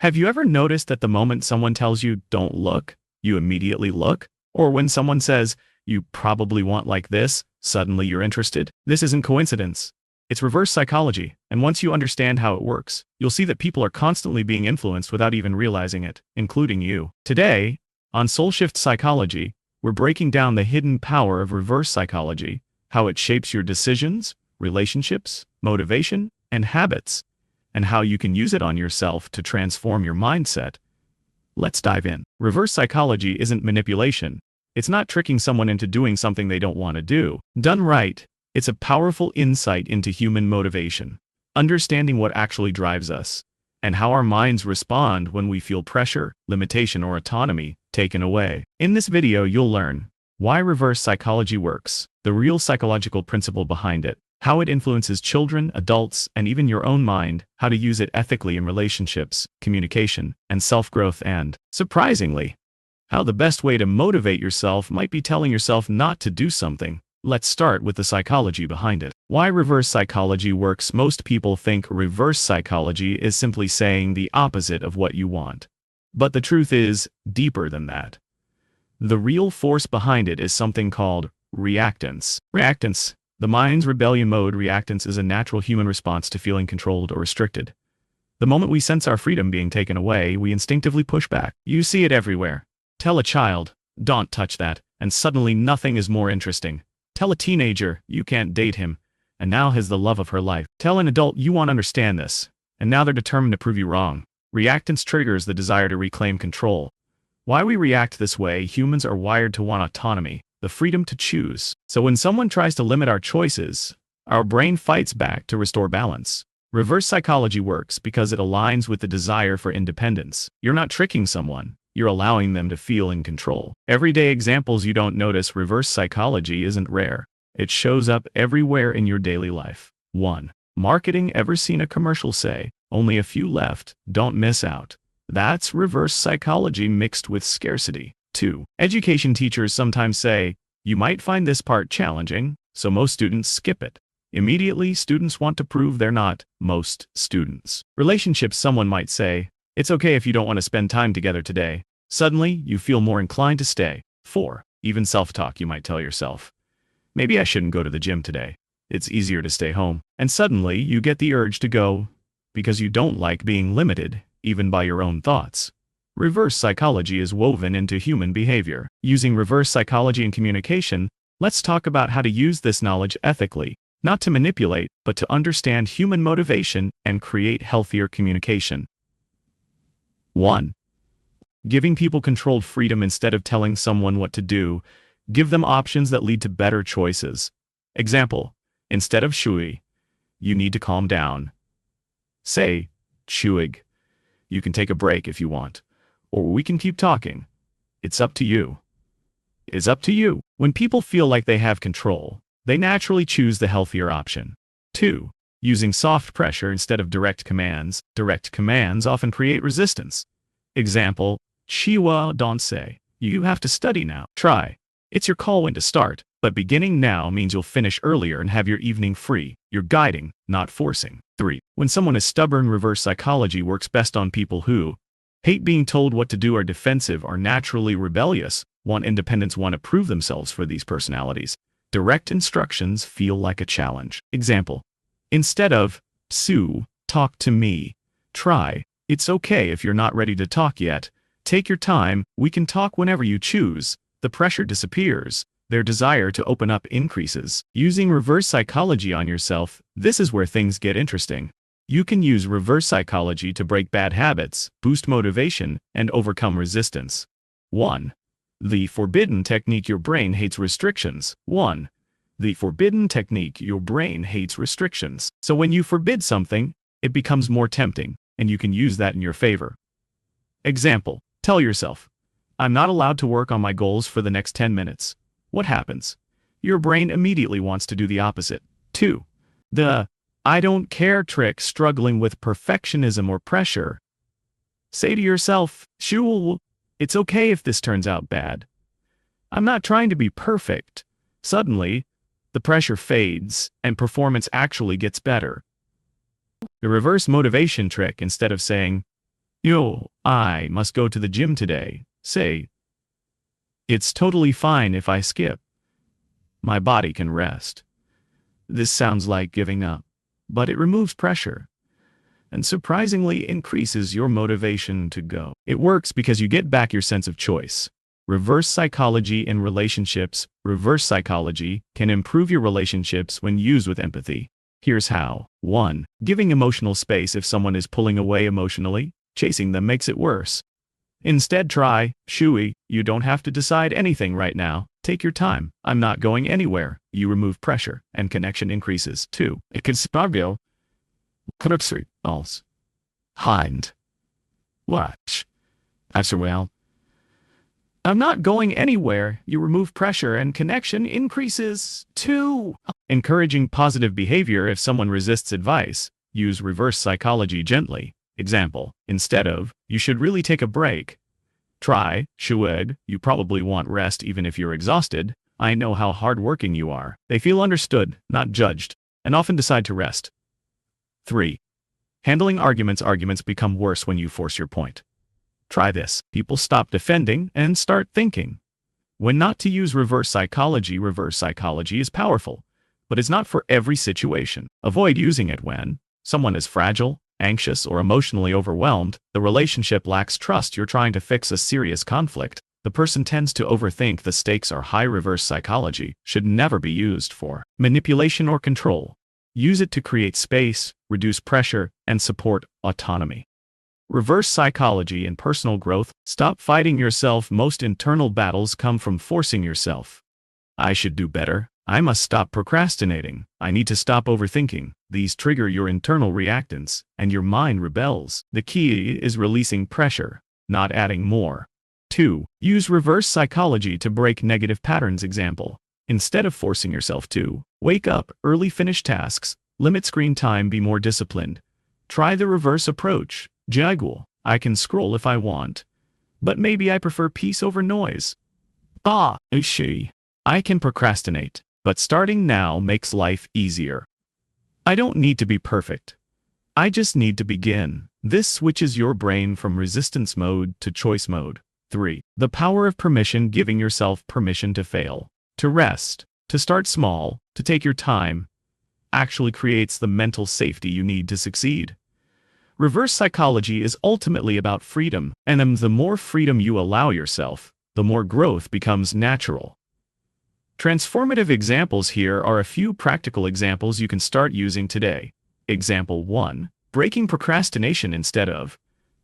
Have you ever noticed that the moment someone tells you, don't look, you immediately look? Or when someone says, you probably want like this, suddenly you're interested? This isn't coincidence. It's reverse psychology, and once you understand how it works, you'll see that people are constantly being influenced without even realizing it, including you. Today, on Soul Shift Psychology, we're breaking down the hidden power of reverse psychology, how it shapes your decisions, relationships, motivation, and habits, and how you can use it on yourself to transform your mindset. Let's dive in. Reverse psychology isn't manipulation. It's not tricking someone into doing something they don't want to do. Done right, it's a powerful insight into human motivation, understanding what actually drives us, and how our minds respond when we feel pressure, limitation, or autonomy taken away. In this video, you'll learn why reverse psychology works, the real psychological principle behind it, how it influences children, adults, and even your own mind, how to use it ethically in relationships, communication, and self-growth, and, surprisingly, how the best way to motivate yourself might be telling yourself not to do something. Let's start with the psychology behind it. Why reverse psychology works. Most people think reverse psychology is simply saying the opposite of what you want. But the truth is deeper than that. The real force behind it is something called reactance. Reactance, the mind's rebellion mode. Reactance is a natural human response to feeling controlled or restricted. The moment we sense our freedom being taken away, we instinctively push back. You see it everywhere. Tell a child, don't touch that, and suddenly nothing is more interesting. Tell a teenager, you can't date him, and now he's the love of her life. Tell an adult you won't understand this, and now they're determined to prove you wrong. Reactance triggers the desire to reclaim control. Why we react this way. Humans are wired to want autonomy, the freedom to choose. So when someone tries to limit our choices, our brain fights back to restore balance. Reverse psychology works because it aligns with the desire for independence. You're not tricking someone. You're allowing them to feel in control. Everyday examples you don't notice. Reverse psychology isn't rare. It shows up everywhere in your daily life. 1. Marketing. Ever seen a commercial say, only a few left, don't miss out? That's reverse psychology mixed with scarcity. 2. Education. Teachers sometimes say, you might find this part challenging, so most students skip it. Immediately, students want to prove they're not most students. Relationships. Someone might say, it's okay if you don't want to spend time together today. Suddenly, you feel more inclined to stay. 4. Even self-talk. You might tell yourself, maybe I shouldn't go to the gym today. It's easier to stay home. And suddenly, you get the urge to go because you don't like being limited, even by your own thoughts. Reverse psychology is woven into human behavior. Using reverse psychology in communication, let's talk about how to use this knowledge ethically, not to manipulate, but to understand human motivation and create healthier communication. 1. Giving people controlled freedom. Instead of telling someone what to do, give them options that lead to better choices. Example, instead of shui, you need to calm down. Say, shuig, you can take a break if you want, or we can keep talking. It's up to you. It's up to you. When people feel like they have control, they naturally choose the healthier option. 2. Using soft pressure instead of direct commands. Direct commands often create resistance. Example, Chiwa don't say, you have to study now. Try. It's your call when to start, but beginning now means you'll finish earlier and have your evening free. You're guiding, not forcing. 3. When someone is stubborn. Reverse psychology works best on people who hate being told what to do, are defensive, are naturally rebellious, want independence, want to prove themselves. For these personalities, direct instructions feel like a challenge. Example, instead of, Sue, talk to me, try, it's okay if you're not ready to talk yet. Take your time, we can talk whenever you choose. The pressure disappears. Their desire to open up increases. Using reverse psychology on yourself. This is where things get interesting. You can use reverse psychology to break bad habits, boost motivation, and overcome resistance. 1. The forbidden technique. Your brain hates restrictions. 1. The forbidden technique. Your brain hates restrictions. So when you forbid something, it becomes more tempting, and you can use that in your favor. Example, tell yourself, I'm not allowed to work on my goals for the next 10 minutes. What happens? Your brain immediately wants to do the opposite. 2. The I don't care trick. Struggling with perfectionism or pressure. Say to yourself, Shul, it's okay if this turns out bad. I'm not trying to be perfect. Suddenly, the pressure fades, and performance actually gets better. The reverse motivation trick. Instead of saying, Yo, I must go to the gym today. Say, it's totally fine if I skip. My body can rest. This sounds like giving up, but it removes pressure and surprisingly increases your motivation to go. It works because you get back your sense of choice. Reverse psychology in relationships. Reverse psychology can improve your relationships when used with empathy. Here's how. 1. Giving emotional space. If someone is pulling away emotionally, chasing them makes it worse. Instead, try, Shui, you don't have to decide anything right now. Take your time. I'm not going anywhere. You remove pressure, and connection increases. 2. It can spagio. Als. Hind. Watch. After well. I'm not going anywhere. You remove pressure and connection increases. 2. Encouraging positive behavior. If someone resists advice, use reverse psychology gently. Example, instead of, you should really take a break. Try, Shued, you probably want rest even if you're exhausted. I know how hardworking you are. They feel understood, not judged, and often decide to rest. 3. Handling arguments. Arguments become worse when you force your point. Try this. People stop defending and start thinking. When not to use reverse psychology is powerful, but it's not for every situation. Avoid using it when someone is fragile, anxious, or emotionally overwhelmed, the relationship lacks trust, you're trying to fix a serious conflict, the person tends to overthink, the stakes are high. Reverse psychology should never be used for manipulation or control. Use it to create space, reduce pressure, and support autonomy. Reverse psychology and personal growth. Stop fighting yourself. Most internal battles come from forcing yourself. I should do better. I must stop procrastinating. I need to stop overthinking. These trigger your internal reactants, and your mind rebels. The key is releasing pressure, not adding more. 2. Use reverse psychology to break negative patterns. Example, instead of forcing yourself to wake up early, finish tasks, limit screen time, be more disciplined. Try the reverse approach. Jaguar, I can scroll if I want, but maybe I prefer peace over noise. She, I can procrastinate, but starting now makes life easier. I don't need to be perfect. I just need to begin. This switches your brain from resistance mode to choice mode. 3. The power of permission. Giving yourself permission to fail, to rest, to start small, to take your time, actually creates the mental safety you need to succeed. Reverse psychology is ultimately about freedom, and the more freedom you allow yourself, the more growth becomes natural. Transformative examples. Here are a few practical examples you can start using today. Example 1. Breaking procrastination. Instead of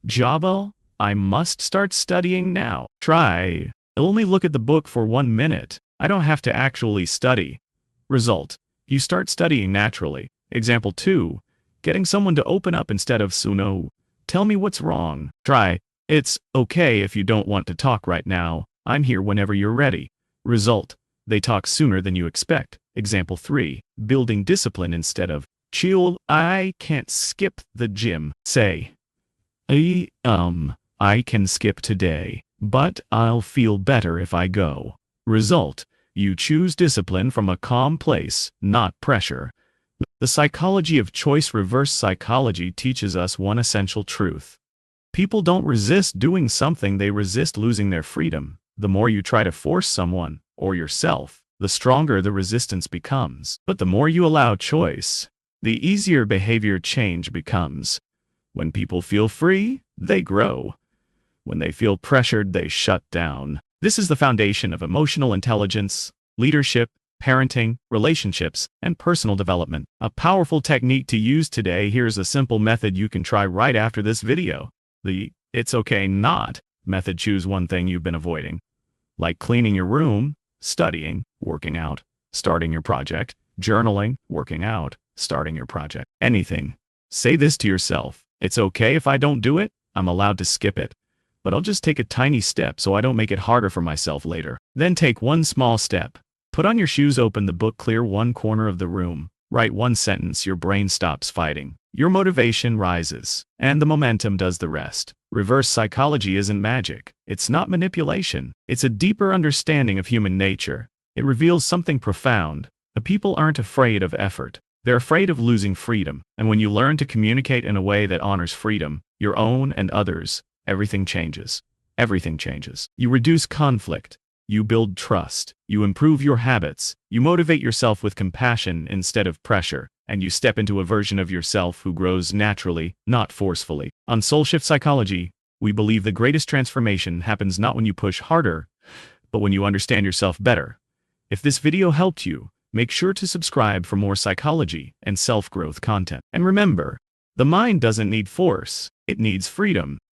Jabal, I must start studying now. Try, only look at the book for 1 minute. I don't have to actually study. Result, you start studying naturally. Example 2. Getting someone to open up. Instead of Suno, tell me what's wrong. Try, it's okay if you don't want to talk right now. I'm here whenever you're ready. Result, they talk sooner than you expect. Example 3. Building discipline. Instead of chill, I can't skip the gym. Say, I can skip today, but I'll feel better if I go. Result, you choose discipline from a calm place, not pressure. The psychology of choice. Reverse psychology teaches us one essential truth. People don't resist doing something, they resist losing their freedom. The more you try to force someone, or yourself, the stronger the resistance becomes. But the more you allow choice, the easier behavior change becomes. When people feel free, they grow. When they feel pressured, they shut down. This is the foundation of emotional intelligence, leadership, parenting, relationships, and personal development. A powerful technique to use today. Here's a simple method you can try right after this video. The "it's okay not" method. Choose one thing you've been avoiding, like cleaning your room, studying, working out, starting your project, journaling, working out, starting your project, anything. Say this to yourself: it's okay if I don't do it. I'm allowed to skip it, but I'll just take a tiny step so I don't make it harder for myself later. Then take one small step. Put on your shoes, open the book, clear one corner of the room, write one sentence. Your brain stops fighting. Your motivation rises, and the momentum does the rest. Reverse psychology isn't magic. It's not manipulation. It's a deeper understanding of human nature. It reveals something profound. The people aren't afraid of effort. They're afraid of losing freedom, and when you learn to communicate in a way that honors freedom, your own and others, everything changes. Everything changes. You reduce conflict. You build trust. You improve your habits. You motivate yourself with compassion instead of pressure, and you step into a version of yourself who grows naturally, not forcefully. On Soul Shift Psychology, we believe the greatest transformation happens not when you push harder, but when you understand yourself better. If this video helped you, make sure to subscribe for more psychology and self-growth content. And remember, the mind doesn't need force, it needs freedom.